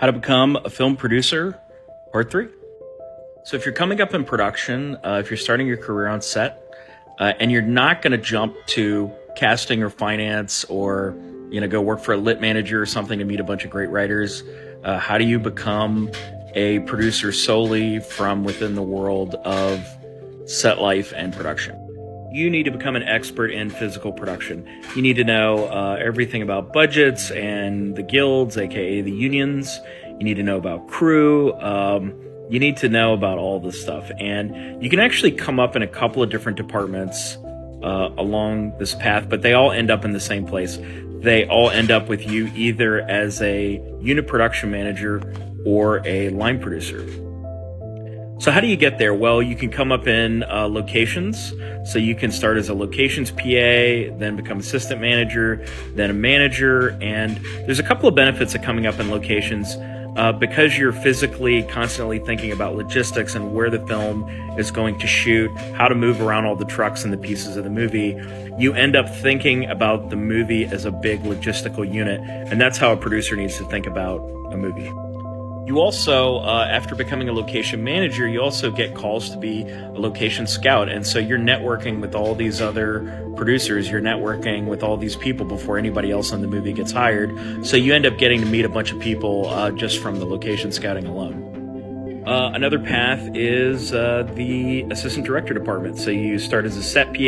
How to Become a Film Producer, Part 3. So if you're coming up in production, if you're starting your career on set, and you're not going to jump to casting or finance or go work for a lit manager or something to meet a bunch of great writers, how do you become a producer solely from within the world of set life and production? You need to become an expert in physical production. You need to know everything about budgets and the guilds, aka the unions. You need to know about crew. You need to know about all this stuff. And you can actually come up in a couple of different departments along this path, but they all end up in the same place. They all end up with you either as a unit production manager or a line producer. So how do you get there? Well, you can come up in locations. So you can start as a locations PA, then become assistant manager, then a manager. And there's a couple of benefits of coming up in locations because you're physically constantly thinking about logistics and where the film is going to shoot, how to move around all the trucks and the pieces of the movie. You end up thinking about the movie as a big logistical unit. And that's how a producer needs to think about a movie. You also, after becoming a location manager, you also get calls to be a location scout. And so you're networking with all these other producers, you're networking with all these people before anybody else on the movie gets hired. So you end up getting to meet a bunch of people just from the location scouting alone. Another path is the assistant director department. So you start as a set PA,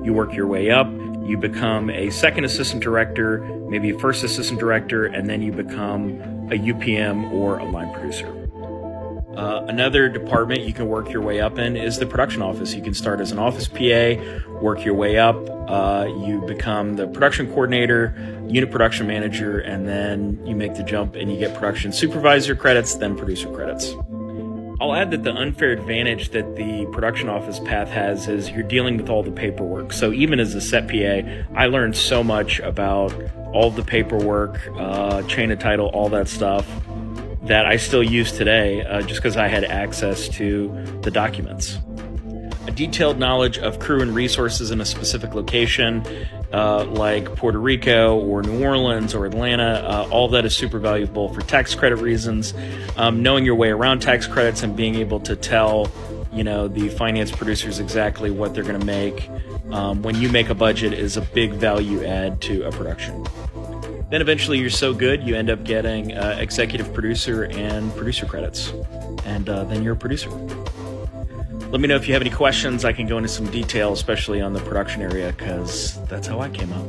you work your way up, you become a second assistant director, maybe a first assistant director, and then you become a UPM or a line producer. Another department you can work your way up in is the production office. You can start as an office PA, work your way up, you become the production coordinator, unit production manager, and then you make the jump and you get production supervisor credits, then producer credits. I'll add that the unfair advantage that the production office path has is you're dealing with all the paperwork. So even as a set PA, I learned so much about all the paperwork, chain of title, all that stuff that I still use today just because I had access to the documents. A detailed knowledge of crew and resources in a specific location like Puerto Rico or New Orleans or Atlanta, all that is super valuable for tax credit reasons. Knowing your way around tax credits and being able to tell the finance producers exactly what they're going to make when you make a budget is a big value add to a production. Then eventually you're so good you end up getting executive producer and producer credits, and then you're a producer. Let me know if you have any questions. I can go into some detail, especially on the production area, because that's how I came up.